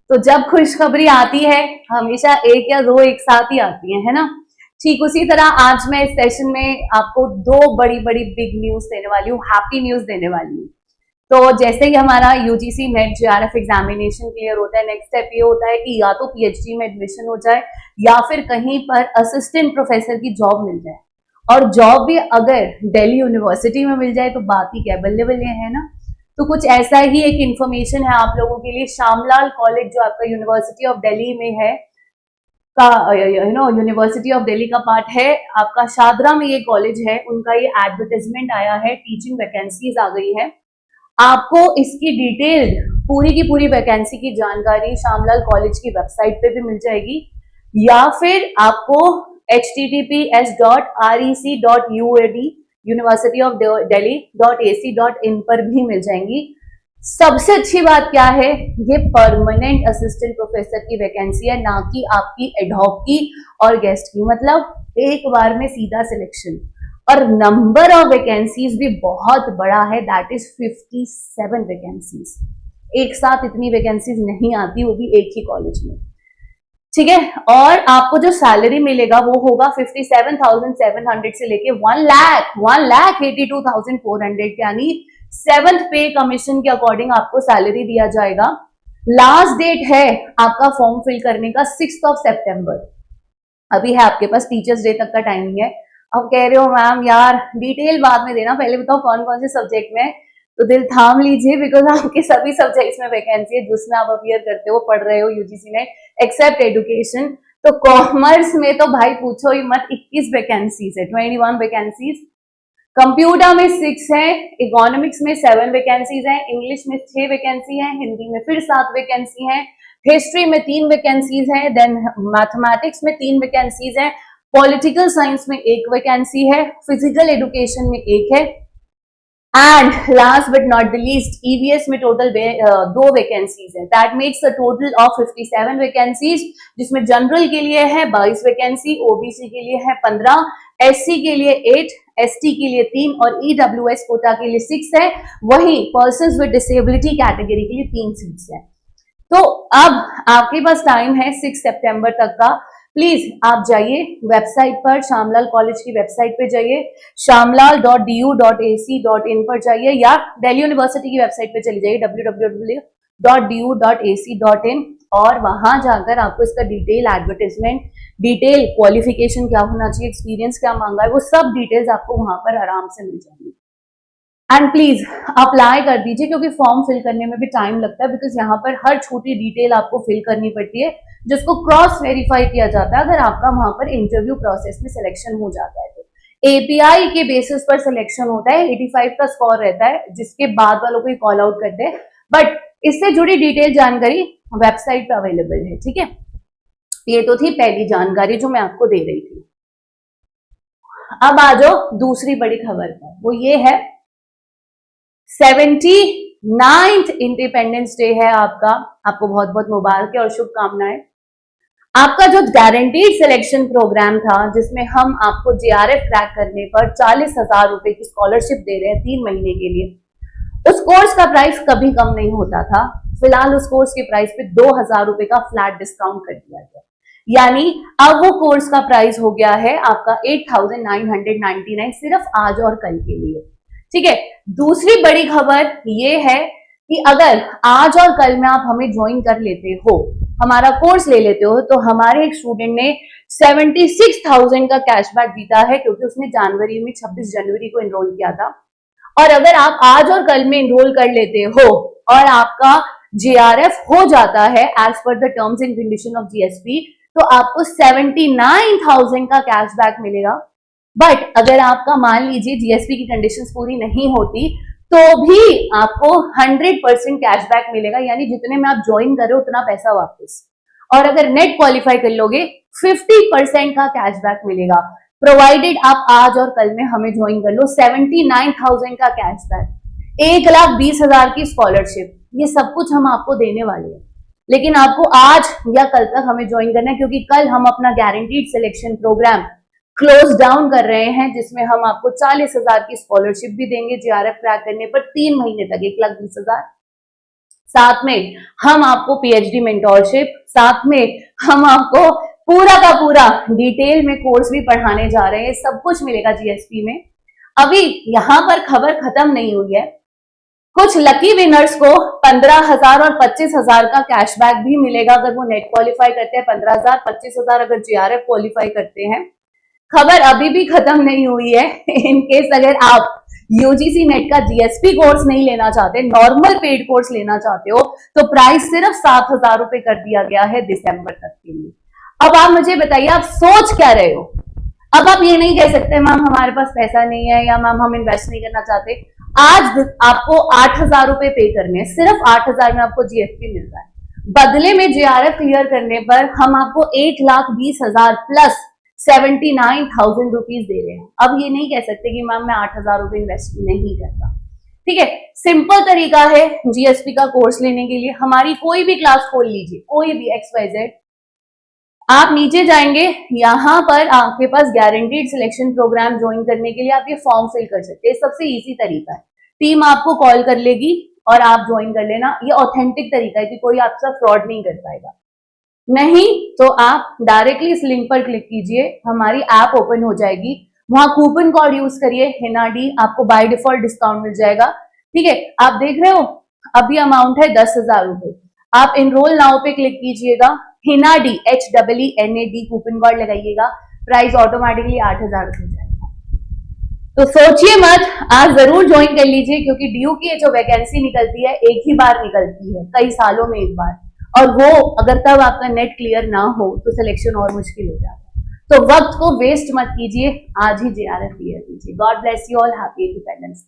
तो जब खुशखबरी आती है हमेशा एक या दो एक साथ ही आती है ना। ठीक उसी तरह आज मैं इस सेशन में आपको दो बड़ी बड़ी बिग न्यूज देने वाली हूँ, हैप्पी न्यूज देने वाली हूँ। तो जैसे ही हमारा UGC net JRF examination clear होता है, नेक्स्ट स्टेप ये होता है कि या तो पीएचडी में एडमिशन हो जाए या फिर कहीं पर असिस्टेंट प्रोफेसर की जॉब मिल जाए। और जॉब भी अगर दिल्ली यूनिवर्सिटी में मिल जाए तो बात ही क्या, बल्ले बल्ले है ना। तो कुछ ऐसा ही एक इंफॉर्मेशन है आप लोगों के लिए। श्यामलाल कॉलेज जो आपका यूनिवर्सिटी ऑफ दिल्ली में है का यूनिवर्सिटी ऑफ दिल्ली का पार्ट है, आपका शादरा में ये कॉलेज है, उनका ये एडवर्टाइजमेंट आया है, टीचिंग वैकेंसीज आ गई है। आपको इसकी डिटेल पूरी की पूरी वैकेंसी की जानकारी श्यामलाल कॉलेज की वेबसाइट पे भी मिल जाएगी या फिर आपको https://rec.uad university-of-delhi.ac.in पर भी मिल जाएंगी। सबसे अच्छी बात क्या है, ये परमानेंट असिस्टेंट प्रोफेसर की वैकेंसी है, ना कि आपकी एडहॉक की और गेस्ट की। मतलब एक बार में सीधा सिलेक्शन। और नंबर ऑफ वैकेंसीज भी बहुत बड़ा है, दैट इज 57 वैकेंसीज। एक साथ इतनी वैकेंसीज नहीं आती, वो भी एक ही कॉलेज में। ठीक है, और आपको जो सैलरी मिलेगा वो होगा 57,700 से लेके 1,82,400, यानी 7th पे कमीशन के अकॉर्डिंग आपको सैलरी दिया जाएगा। लास्ट डेट है आपका फॉर्म फिल करने का 6 सितंबर। अभी है आपके पास, टीचर्स डे तक का टाइमिंग है। अब कह रहे हो मैम यार डिटेल बाद में देना, पहले बताओ कौन कौन से सब्जेक्ट में, तो दिल थाम लीजिए बिकॉज आपके सभी सब्जेक्ट्स में वैकेंसी है जिसमें आप अपियर करते हो, पढ़ रहे हो यूजीसी में, एक्सेप्ट एजुकेशन। तो कॉमर्स में तो भाई पूछो ही मत, 21 वैकेंसीज है, 21 वैकेंसीज। कंप्यूटर में 6 है, इकोनॉमिक्स में 7 वैकेंसीज है, इंग्लिश में 6 वैकेंसी है, हिंदी में फिर 7 वैकेंसी है, हिस्ट्री में 3 वैकेंसीज है, देन मैथमेटिक्स में 3 वैकेंसीज है, पॉलिटिकल साइंस में 1 वैकेंसी है, फिजिकल एजुकेशन में 1 है, and last but not the least EVS में टोटल 2 वैकेंसीज है। That makes a total of 57 vacancies, जिसमें जनरल के लिए है 22 वैकेंसी, ओबीसी के लिए है 15, एससी के लिए 8, एसटी के लिए 3 और ईडब्ल्यूएस कोटा के लिए 6 है। वहीं पर्सन्स विद डिसेबिलिटी कैटेगरी के लिए 3 सीट्स है। तो अब आपके पास टाइम है 6 सितंबर तक का। प्लीज आप जाइए वेबसाइट पर, श्यामलाल कॉलेज की वेबसाइट पे जाइए, shyamlal.du.ac.in पर जाइए या दिल्ली यूनिवर्सिटी की वेबसाइट पे चली जाइए www.du.ac.in, और वहां जाकर आपको इसका डिटेल एडवर्टाइजमेंट, डिटेल क्वालिफिकेशन क्या होना चाहिए, एक्सपीरियंस क्या मांगा है, वो सब डिटेल्स आपको वहां पर आराम से मिल जाएंगी। एंड प्लीज अप्लाई कर दीजिए क्योंकि फॉर्म फिल करने में भी टाइम लगता है, बिकॉज यहाँ पर हर छोटी डिटेल आपको फिल करनी पड़ती है जिसको क्रॉस वेरीफाई किया जाता है अगर आपका वहां पर इंटरव्यू प्रोसेस में सिलेक्शन हो जाता है तो। एपीआई के बेसिस पर सिलेक्शन होता है, 85 का स्कोर रहता है, जिसके बाद वालों को कॉल आउट करते हैं, बट इससे जुड़ी डिटेल जानकारी वेबसाइट पे अवेलेबल है। ठीक है, ये तो थी पहली जानकारी जो मैं आपको दे रही थी। अब आ जाओ दूसरी बड़ी खबर पर, वो ये है 79th इंडिपेंडेंस डे है आपका, आपको बहुत बहुत मुबारक और शुभकामनाएं। आपका जो गारंटीड सिलेक्शन प्रोग्राम था जिसमें हम आपको जेआरएफ क्रैक करने पर 40,000 रुपए की स्कॉलरशिप दे रहे हैं 3 महीने के लिए, उस कोर्स का प्राइस कभी कम नहीं होता था। फिलहाल उस कोर्स के प्राइस पे 2,000 रुपए का फ्लैट डिस्काउंट कर दिया गया, यानी अब वो कोर्स का प्राइस हो गया है आपका 8,999 सिर्फ आज और कल के लिए। ठीक है, दूसरी बड़ी खबर ये है कि अगर आज और कल में आप हमें ज्वाइन कर लेते हो, हमारा कोर्स ले लेते हो, तो हमारे एक स्टूडेंट ने 76,000 का कैशबैक जीता है क्योंकि उसने जनवरी में 26 जनवरी को एनरोल किया था। और अगर आप आज और कल में एनरोल कर लेते हो और आपका जेआरएफ हो जाता है as per the terms and condition of GSP, तो आपको 79,000 का कैशबैक मिलेगा। बट अगर आपका मान लीजिए जीएसपी की कंडीशंस पूरी नहीं होती तो भी आपको 100% कैशबैक मिलेगा, यानी जितने में आप ज्वाइन कर रहे हो उतना पैसा वापस। और अगर नेट क्वालिफाई कर लोगे 50% का कैशबैक मिलेगा, प्रोवाइडेड आप आज और कल में हमें ज्वाइन कर लो। 79,000 का कैशबैक, 1,20,000 की स्कॉलरशिप, ये सब कुछ हम आपको देने वाले हैं, लेकिन आपको आज या कल तक हमें ज्वाइन करना है क्योंकि कल हम अपना guaranteed selection program close down कर रहे हैं जिसमें हम आपको 40,000 की स्कॉलरशिप भी देंगे जेआरएफ क्रैक करने पर 3 महीने तक, 1,20,000। साथ में हम आपको पीएचडी मेंटोरशिप, साथ में हम आपको पूरा का पूरा डिटेल में कोर्स भी पढ़ाने जा रहे हैं। सब कुछ मिलेगा जीएसपी में। अभी यहां पर खबर खत्म नहीं हुई है, कुछ लकी विनर्स को 15,000 और 25,000 का कैशबैक भी मिलेगा अगर वो नेट क्वालिफाई करते हैं। 15,000, 25,000 अगर जीआरएफ क्वालिफाई करते हैं। खबर अभी भी खत्म नहीं हुई है। इनकेस अगर आप यूजीसी नेट का जीएसपी कोर्स नहीं लेना चाहते, नॉर्मल पेड कोर्स लेना चाहते हो, तो प्राइस सिर्फ 7,000 रुपए कर दिया गया है दिसंबर तक के लिए। अब आप मुझे बताइए, आप सोच क्या रहे हो? अब आप ये नहीं कह सकते मैम हमारे पास पैसा नहीं है, या मैम हम इन्वेस्ट नहीं करना चाहते। आज आपको 8,000 रुपए पे करने हैं, सिर्फ 8,000 में आपको जीएसपी मिल रहा है। बदले में जेआरएफ क्लियर करने पर हम आपको 1,20,000 प्लस 79,000 रुपीज दे रहे हैं। अब ये नहीं कह सकते कि मैम मैं 8,000 रुपए इन्वेस्ट नहीं करता। ठीक है, सिंपल तरीका है जीएसपी का कोर्स लेने के लिए। हमारी कोई भी क्लास खोल लीजिए, कोई भी XYZ, आप नीचे जाएंगे, यहां पर आपके पास गारंटीड सिलेक्शन प्रोग्राम ज्वाइन करने के लिए आप ये फॉर्म फिल कर सकते हैं। सबसे इजी तरीका है, टीम आपको कॉल कर लेगी और आप ज्वाइन कर लेना। ये ऑथेंटिक तरीका है कि कोई आपसे फ्रॉड नहीं कर पाएगा। नहीं तो आप डायरेक्टली इस लिंक पर क्लिक कीजिए, हमारी ऐप ओपन हो जाएगी, वहां कूपन कोड यूज करिए हिनाडी, आपको बाय डिफॉल्ट डिस्काउंट मिल जाएगा। ठीक है, आप देख रहे हो अभी अमाउंट है 10,000 रुपए। आप इनरोल नाउ पे क्लिक कीजिएगा, हिनाडी HEENAD कूपन कोड लगाइएगा, प्राइस ऑटोमेटिकली 8,000 रुपए जाएगा। तो सोचिए मत, आज जरूर ज्वाइन कर लीजिए, क्योंकि ड्यू की जो वैकेंसी निकलती है एक ही बार निकलती है, कई सालों में एक बार, और वो अगर तब आपका नेट क्लियर ना हो तो सिलेक्शन और मुश्किल हो जाता है। तो वक्त को वेस्ट मत कीजिए, आज ही जेआरएफ क्लियर कीजिए। God bless you all, happy independence.